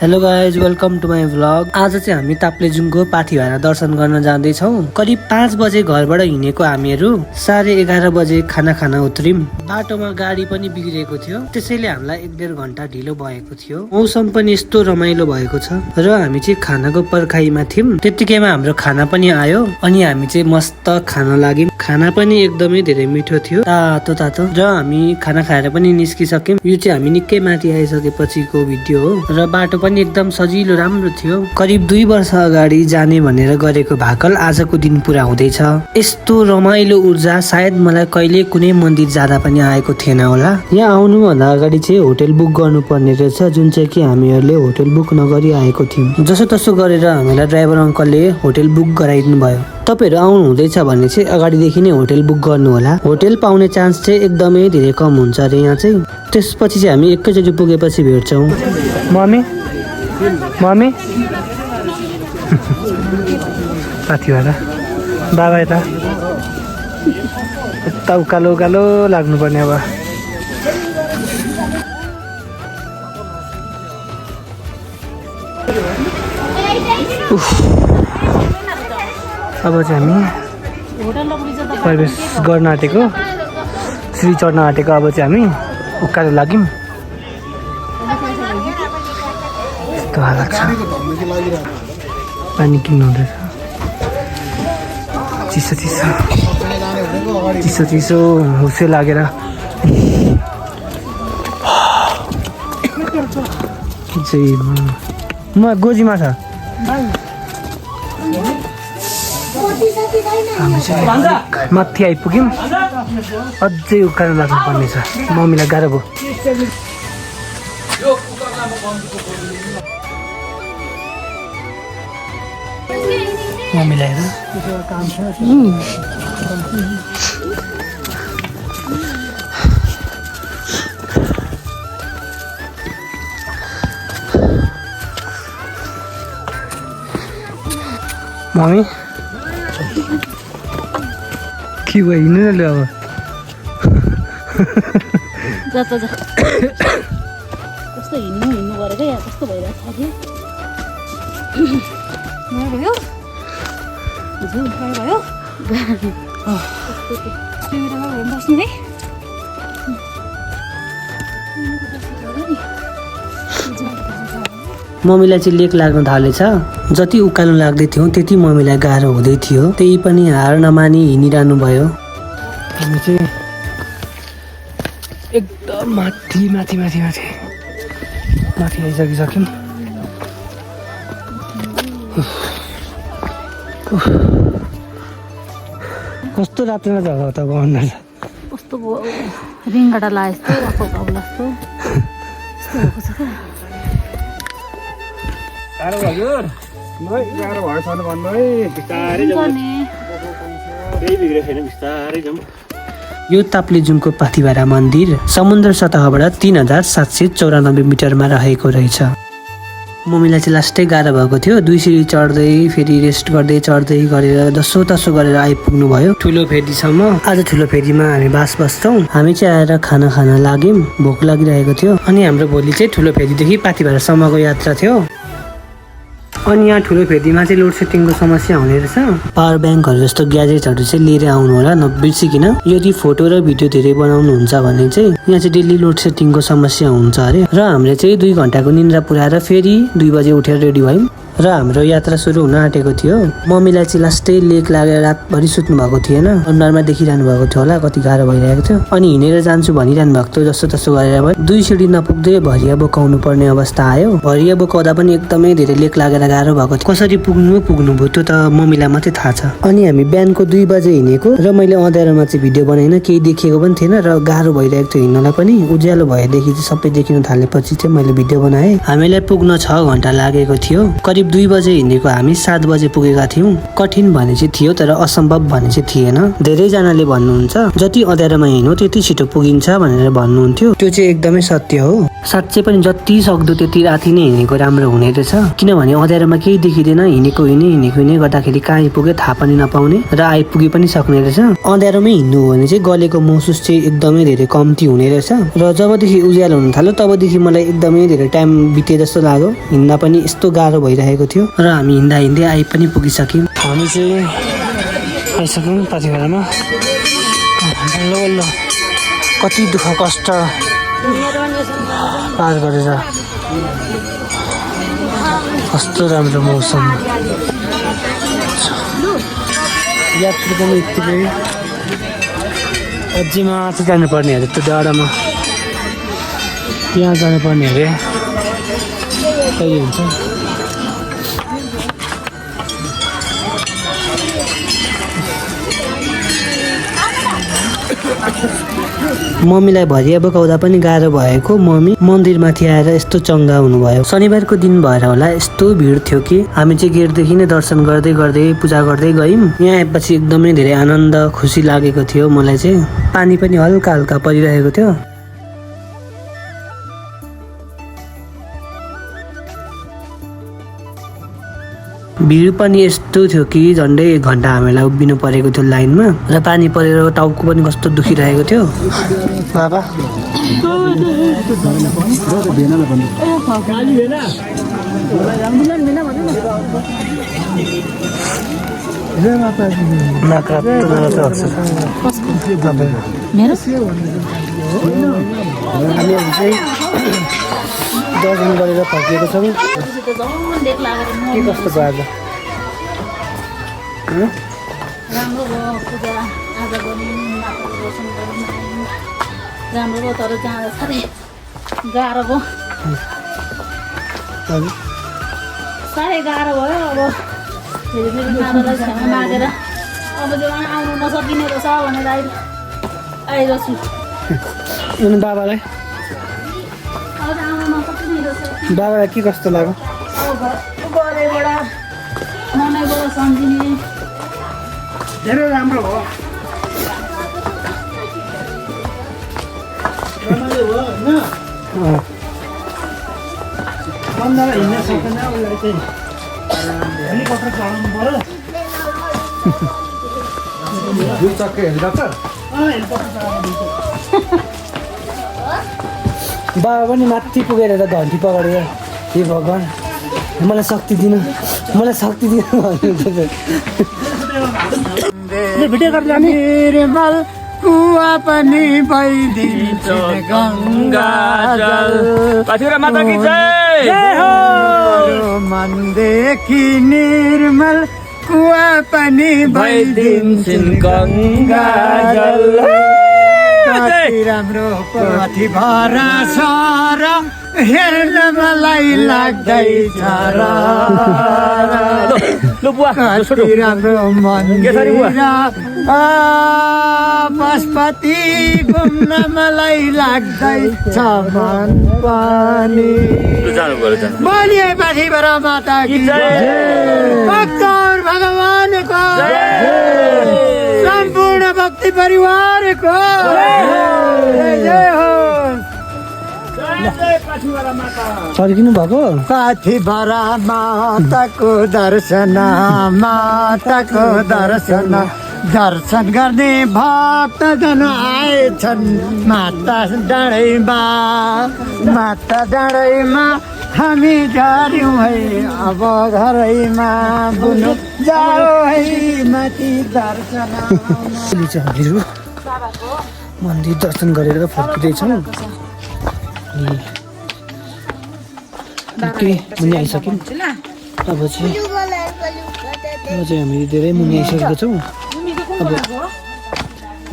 Hello guys, welcome to my vlog. आज चाहिँ हामी ताप्लेजुङको पाथिभारा दर्शन गर्न जाँदैछौँ। करिब 5 बजे घरबाट हिँडेको हामीहरू 11:30 बजे खाना खान उत्रिम। बाटोमा गाडी पनि बिग्रेको थियो, त्यसैले हामीलाई 1-1.5 घण्टा ढिलो भएको थियो। मौसम पनि यस्तो रमाइलो भएको छ र हामी चाहिँ खानाको पर्खाइमा थियौँ। त्यतिकैमा हाम्रो खाना पनि आयो अनि हामी चाहिँ मस्त खान लाग्यौँ। खाना पनि एकदमै धेरै मिठो थियो, तातो तातो। र हामी खाना खाएर पनि निस्किसक्यौँ। यो चाहिँ हामी निकै माथि आइसकेपछिको भिडियो हो र बाटो पनि एकदम सजिलो राम्रो थियो। करिब 2 वर्ष अगाडि जाने भनेर गरेको भाकल आजको दिन पुरा हुँदैछ। यस्तो रमाइलो ऊर्जा सायद मलाई कहिले कुनै मन्दिर जाँदा पनि आएको थिएन होला। यहाँ आउनुभन्दा अगाडि चाहिँ होटल बुक गर्नुपर्ने रहेछ, जुन चाहिँ कि हामीहरूले होटल बुक नगरी आएको थियौँ। जसो तसो गरेर हामीलाई ड्राइभर अङ्कलले होटल बुक गराइदिनु भयो। तपाईँहरू आउनु हुँदैछ भने चाहिँ अगाडिदेखि नै होटल बुक गर्नु होला। होटल पाउने चान्स चाहिँ एकदमै धेरै कम हुन्छ अरे यहाँ चाहिँ। त्यसपछि चाहिँ हामी एकैचोटि पुगेपछि भेट्छौँ। मम्मी पाथिभारा बाबा यता उकालो उकालो लाग्नुपर्ने। अब चाहिँ हामी प्रवेश गर्न आँटेको, सिँढी चढ्न आँटेको। अब चाहिँ हामी उकालो लाग्यौँ। यस्तो हालत छ, पानी किन्नु हुँदैछ। चिसो चिसो चिसो चिसो हुसे लागेर म गोजीमा छ। हामी चाहिँ माथि आइपुग्यौँ। अझै उकालो लाग्नुपर्ने छ, मम्मीलाई गाह्रो भयो। मम्मीलाई हेर काम छ। मम्मी के भयो, हिँड्नु न ल। अब कस्तो हिँड्नु गरेको यहाँ कस्तो भइरहेको छ भयो भयो बस्नु है। मम्मीलाई चाहिँ लेक लाग्न थालेछ। जति उकालो लाग्दै थियो त्यति मम्मीलाई गाह्रो हुँदै थियो। त्यही पनि हार नमानी हिँडिरहनु भयो। हामी चाहिँ एकदम माथि माथि माथि माथि माथि आइसकिसक्यौँ। कस्तो रात्रिमा जग्गा त भन्नु कस्तो रिङ्गटा लाए जस्तो जस्तो भएको छ क्या। यो ताप्लेजुङको पाथिभारा मन्दिर समुद्र सतहबाट 3794 मिटरमा रहेको रहेछ। मम्मीलाई चाहिँ लास्टै गाह्रो भएको थियो। 2 सिँढी चढ्दै फेरि रेस्ट गर्दै चढ्दै गरेर जसो तसो गरेर आइपुग्नु भयो ठुलो फेदीसम्म। आज ठुलो फेदीमा हामी बस्छौँ। हामी चाहिँ आएर खाना खान लाग्यौँ। भोक लागिरहेको थियो अनि हाम्रो भोलि चाहिँ ठुलो फेदीदेखि पाथिभारासम्मको यात्रा थियो। अनि यहाँ ठुलो फेदीमा चाहिँ लोड सेटिङको समस्या हुने रहेछ। पावर ब्याङ्कहरू जस्तो ग्याजेट्सहरू चाहिँ लिएर आउनु होला नबिर्सिकन। यदि फोटो र भिडियो धेरै बनाउनुहुन्छ भने चाहिँ यहाँ चाहिँ डेली लोड सेटिङको समस्या हुन्छ अरे। र हामीले चाहिँ 2 घण्टाको निन्द्रा पुऱ्याएर फेरि 2 बजे उठेर रेडी भयौँ र हाम्रो यात्रा सुरु हुन आँटेको थियो। मम्मीलाई चाहिँ लास्टै लेक लागेर रातभरि सुत्नु भएको थिएन। अनुहारमा देखिरहनु भएको थियो होला कति गाह्रो भइरहेको थियो। अनि हिँडेर जान्छु भनिरहनु भएको थियो। जस्तो तसो गरेर भयो। 2 सिँढी नपुग्दै भरिया बोकाउनु पर्ने अवस्था आयो। भरिया बोकाउँदा पनि एकदमै धेरै लेक लागेर गाह्रो भएको थियो। कसरी पुग्नु भयो त्यो त मम्मीलाई मात्रै थाहा छ। अनि हामी बिहानको 2 बजे हिँडेको र मैले अँध्यारोमा चाहिँ भिडियो बनाइन, केही देखेको पनि थिएन र गाह्रो भइरहेको थियो हिँड्नलाई पनि। उज्यालो भएदेखि चाहिँ सबै देखिन थालेपछि चाहिँ मैले भिडियो बनाएँ। हामीलाई पुग्न 6 घण्टा लागेको थियो। करिब करिब 2 बजे हिँडेको हामी 7 बजे पुगेका थियौँ। कठिन भने चाहिँ थियो तर असम्भव भने चाहिँ थिएन। धेरैजनाले भन्नुहुन्छ जति अँध्यारोमा हिँड्यो त्यति छिटो पुगिन्छ भनेर भन्नुहुन्थ्यो। त्यो चाहिँ एकदमै सत्य हो। साँच्चै पनि जति सक्दो त्यति राति नै हिँडेको राम्रो हुने रहेछ, किनभने अँध्यारोमा केही देखिँदैन, हिँडेको हिँड्ने गर्दाखेरि कहाँ आइपुग्यो थाहा पनि नपाउने र आइपुगे पनि सक्ने रहेछ। अँध्यारोमै हिँड्नु हो भने चाहिँ गलेको महसुस चाहिँ एकदमै धेरै कम्ती हुने रहेछ। र जबदेखि उज्यालो हुन थाल्यो तबदेखि मलाई एकदमै धेरै टाइम बिते जस्तो लाग्यो। हिँड्दा पनि यस्तो गाह्रो भइरहेको थियो र हामी हिँड्दा हिँड्दै आइ पनि पुगिसक्यौँ। हामी चाहिँ आइसक्यौँ पाथिभरामा। बल्ल बल्ल कति दुःख कष्ट पार गरेर कस्तो राम्रो मौसम। यात्रु पनि यत्तिकै अझै माथि जानुपर्ने अरे त्यो डाँडामा, त्यहाँ जानुपर्ने अरे। त्यही हुन्छ। मम्मीलाई भरिया बोकाउँदा पनि गाह्रो भएको मम्मी मन्दिरमाथि आएर यस्तो चङ्गा हुनुभयो। शनिबारको दिन भएर होला यस्तो भिड थियो कि हामी चाहिँ गेटदेखि नै दर्शन गर्दै गर्दै पूजा गर्दै गयौँ। यहाँ आएपछि एकदमै धेरै आनन्द खुसी लागेको थियो मलाई चाहिँ। पानी पनि हल्का हल्का परिरहेको थियो। भिड पनि यस्तो थियो कि झन्डै 1 घन्टा हामीलाई उभिनु परेको थियो लाइनमा र पानी परेर टाउको पनि कस्तो दुखिरहेको थियो। बाबा दर्शन गरेर फर्किएको छौँ। के कस्तो भयो आज? राम्रो भयो पूजा आज पनि दर्शन गर्न राम्रो भयो, तर जाँदा साह्रै गाह्रो भयो, साह्रै गाह्रो भयो। अब फेरि मेरो नानालाई क्षमा मागेर अब चाहिँ उहाँ आउनु नसकिने रहेछ भनेर आइरहेको छु। बाबालाई अब आउनु नसकिने रहेछ। बाबालाई के कस्तो लाग्यो? अब घरबाट मनैबाट सम्झिने धेरै राम्रो हो। हिँड्न सकेन उसलाई चाहिँ हेलिकप्टर चढाउनु पर्यो। दुई चक्के हेलिकप्टर बाबा पनि माथि पुगेर त घन्टी पकडेर हे भगवान् मलाई शक्ति दिनु भन्नुहुन्छ। निर्मल कुवा पनि भइदिन्छ गङ्गा जल। पाथिभरा माता की जय हो। मनदेखि निर्मल कुवा पनि भइदिन्छन् गङ्गा जल। कति राम्रो पाथिभरा सर हेर्न मलाई लाग्दैछ र कति राम्रो मन्दिर पशुपति घुम्न मलाई लाग्दैछ मन पनि। बोलिए पाथिभरा माता की जय। भक्तौर भगवानको सम्पूर्ण भक्ति परिवारको जय हो। फर्किनु भएको? पाथिभरा माताको दर्शन दर्शन गर्ने भक्तजन आएछन् माता डाँडैमा हामी झर्यौँ है अब घरैमा बुनु जाऊ है माथि दर्शन। हामीहरू मन्दिर दर्शन गरेर फर्किँदैछौँ। मुनि आइसक्यौँ। अब चाहिँ हामी धेरै मुनि आइसकेका छौँ। अब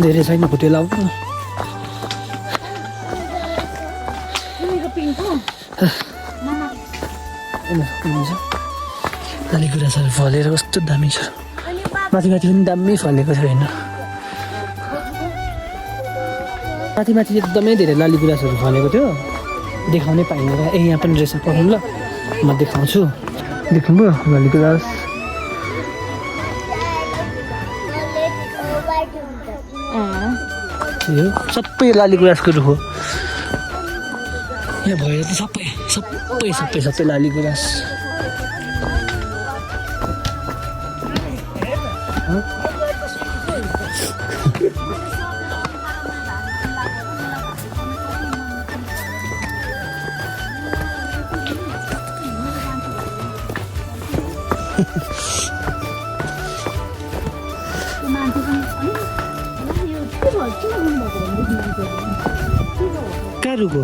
धेरै छैन होटेल आऊ। खानेकुराहरू फलेर कस्तो दामी छ। माथि पनि दामी फलेको छ होइन? माथि एकदमै धेरै लालीगुराँसहरू फलेको थियो, देखाउनै पाइँदैन। यहाँ पनि रहेछ, पढौँ ल म देखाउँछु। देख्नुभयो लाली गुराँस यो सबै लाली गुराँसको रुख हो यहाँ भएर त सबै लाली गुराँस कहाँ रुख हो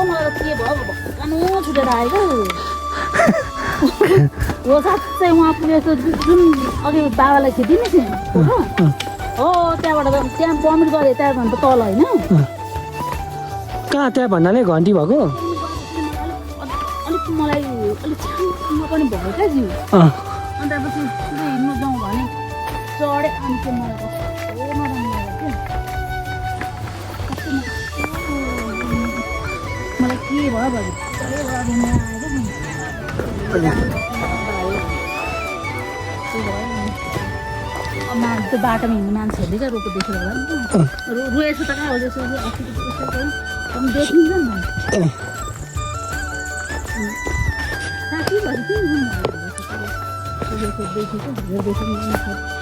मलाई के भयो भक्कानु छुटेर आएको हो साँच्चै उहाँ पुगेको जुन अघि बाबालाई खिचिदिने थिएँ हो त्यहाँबाट त्यहाँ बमिट गरेँ त्यहाँभन्दा तल होइन कहाँ त्यहाँ भन्नाले घन्टी भएको अलिक मलाई अलिक छानमा पनि भयो क्या जिउ अन्त पछि हिँड्नु जाउँ भने चढेँ अनि चाहिँ मलाई कस्तो नराम्रो लाग्यो क्या मलाई के भयो भयो त्यो बाटोमा हिँड्ने मान्छेहरूले क्या रोको देखेर होला नि रोएछ त कहाँ हो जस्तो देखिन्छ नि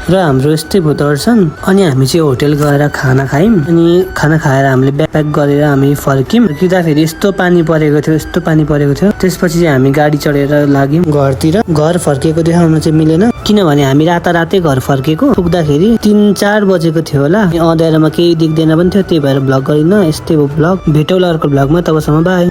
र हाम्रो यस्तै भयो दर्शन अनि हामी चाहिँ होटेल गएर खाना खायौँ अनि खाना खाएर हामीले ब्याकप्याक गरेर हामी फर्क्यौँ फर्किँदाखेरि यस्तो पानी परेको थियो त्यसपछि चाहिँ हामी गाडी चढेर लाग्यौँ घरतिर घर फर्किएको देखाउन चाहिँ मिलेन किनभने हामी रातारातै घर फर्केको पुग्दाखेरि 3-4 बजेको थियो होला अँध्यारोमा केही देख्दैन पनि थियो त्यही भएर भ्लग गरिन यस्तै हो भ्लग भेटौँला अर्को भ्लगमा तबसम्म बाई।